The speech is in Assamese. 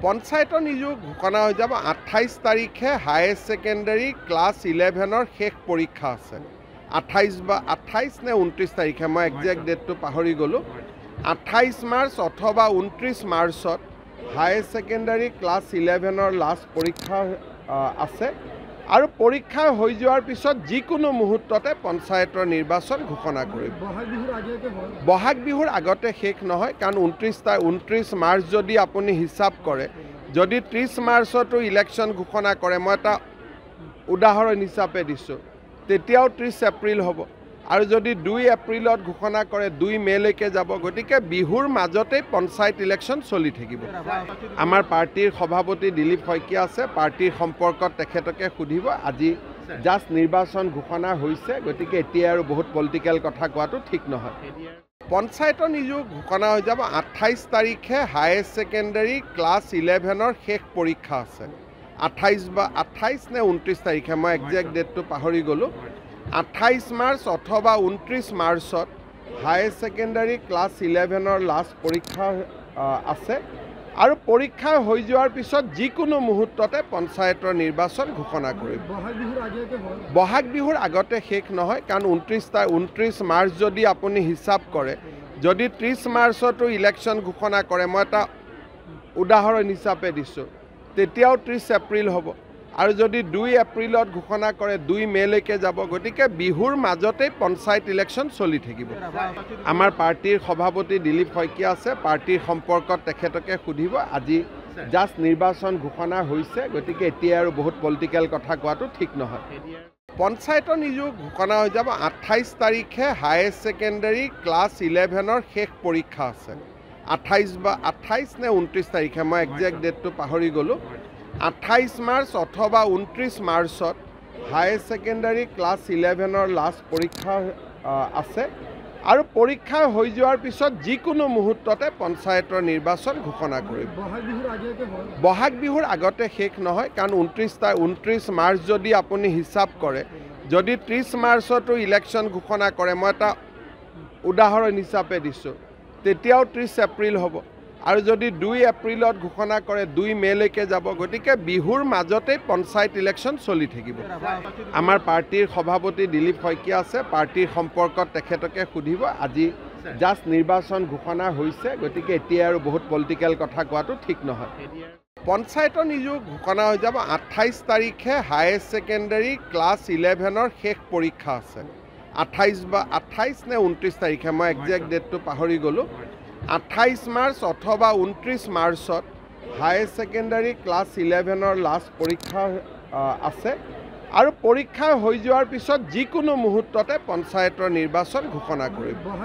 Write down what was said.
পঞ্চায়তৰ নিযোগ ঘোষণা হৈ যাব 28 তাৰিখে হায়াৰ সেকেন্ডাৰী ক্লাছ 11ৰ শেষ পৰীক্ষা আছে 28 নে 29 তাৰিখে মই একজেক্ট ডেটটো পাহৰি গলো 28 মাৰ্চ অথবা 29 মাৰ্চত হায়াৰ সেকেন্ডাৰী ক্লাছ 11ৰ লাষ্ট পৰীক্ষা আছে আৰু পৰীক্ষা হৈ যোৱাৰ পিছত যিকোনো মুহূৰ্ততে পঞ্চায়তৰ নিৰ্বাচন ঘোষণা কৰিব বহাগ বিহুৰ আগতে শেষ নহয় কাৰণ 29 মাৰ্চ যদি আপুনি হিচাপ কৰে যদি 30 মাৰ্চতো ইলেকশ্যন ঘোষণা কৰে মই এটা উদাহৰণ হিচাপে দিছোঁ তেতিয়াও 30 এপ্ৰিল হ'ব আৰু যদি 2 এপ্ৰিলত ঘোষণা কৰে 2 মেলৈকে যাব গতিকে বিহুৰ মাজতেই পঞ্চায়ত ইলেকশ্যন চলি থাকিব আমাৰ পাৰ্টিৰ সভাপতি দিলীপ শইকীয়া আছে পাৰ্টিৰ সম্পৰ্কত তেখেতকে সুধিব আজি জাষ্ট নিৰ্বাচন ঘোষণা হৈছে গতিকে এতিয়া আৰু বহুত পলিটিকেল কথা কোৱাটো ঠিক নহয় পঞ্চায়তৰ নিযোগ ঘোষণা হৈ যাব 28 তাৰিখে হায়াৰ সেকেন্ডাৰী ক্লাছ 11ৰ শেষ পৰীক্ষা আছে 28 নে 29 তাৰিখে মই একজেক্ট ডেটটো পাহৰি গলো 28 মাৰ্চ অথবা 29 মাৰ্চত হায়াৰ সেকেন্ডাৰী ক্লাছ 11ৰ লাষ্ট পৰীক্ষা আছে আৰু পৰীক্ষা হৈ যোৱাৰ পিছত যিকোনো মুহূৰ্ততে পঞ্চায়তৰ নিৰ্বাচন ঘোষণা কৰিব বহাগ বিহুৰ আগতে শেষ নহয় কাৰণ 29 মাৰ্চ যদি আপুনি হিচাপ কৰে যদি 30 মাৰ্চতো ইলেকশ্যন ঘোষণা কৰে মই এটা উদাহৰণ হিচাপে দিছোঁ তেতিয়াও 30 এপ্ৰিল হ'ব আৰু যদি 2 এপ্ৰিলত ঘোষণা কৰে 2 মেলৈকে যাব গতিকে বিহুৰ মাজতেই পঞ্চায়ত ইলেকশ্যন চলি থাকিব আমাৰ পাৰ্টিৰ সভাপতি দিলীপ শইকীয়া আছে পাৰ্টিৰ সম্পৰ্কত তেখেতকে সুধিব আজি জাষ্ট নিৰ্বাচন ঘোষণা হৈছে গতিকে এতিয়া আৰু বহুত পলিটিকেল কথা কোৱাটো ঠিক নহয় পঞ্চায়তৰ নিযোগ ঘোষণা হৈ যাব 28 তাৰিখে হায়াৰ সেকেন্ডাৰী ক্লাছ 11ৰ শেষ পৰীক্ষা আছে 28 নে 29 তাৰিখে মই একজেক্ট ডেটটো পাহৰি গলো 28 মাৰ্চ অথবা 29 মাৰ্চত হায়াৰ সেকেন্ডাৰী ক্লাছ 11ৰ লাষ্ট পৰীক্ষা আছে আৰু পৰীক্ষা হৈ যোৱাৰ পিছত যিকোনো মুহূৰ্ততে পঞ্চায়তৰ নিৰ্বাচন ঘোষণা কৰিব বহাগ বিহুৰ আগতে শেষ নহয় কাৰণ 29 মাৰ্চ যদি আপুনি হিচাপ কৰে যদি 30 মাৰ্চতো ইলেকশ্যন ঘোষণা কৰে মই এটা উদাহৰণ হিচাপে দিছোঁ তেতিয়াও 30 এপ্ৰিল হ'ব আৰু যদি 2 এপ্ৰিলত ঘোষণা কৰে 2 মেলৈকে যাব গতিকে বিহুৰ মাজতেই পঞ্চায়ত ইলেকশ্যন চলি থাকিব আমাৰ পাৰ্টিৰ সভাপতি দিলীপ শইকীয়া আছে পাৰ্টিৰ সম্পৰ্কত তেখেতকে সুধিব আজি জাষ্ট নিৰ্বাচন ঘোষণা হৈছে গতিকে এতিয়া আৰু বহুত পলিটিকেল কথা কোৱাটো ঠিক নহয় পঞ্চায়তৰ নিযোগ ঘোষণা হৈ যাব 28 তাৰিখে হায়াৰ সেকেন্ডাৰী ক্লাছ 11ৰ শেষ পৰীক্ষা আছে 28 নে 29 তাৰিখে মই একজেক্ট ডেটটো পাহৰি গলো 28 মাৰ্চ অথবা 29 মাৰ্চত হায়াৰ সেকেন্ডাৰী ক্লাছ 11ৰ লাষ্ট পৰীক্ষা আছে আৰু পৰীক্ষা হৈ যোৱাৰ পিছত যিকোনো মুহূৰ্ততে পঞ্চায়তৰ নিৰ্বাচন ঘোষণা কৰিব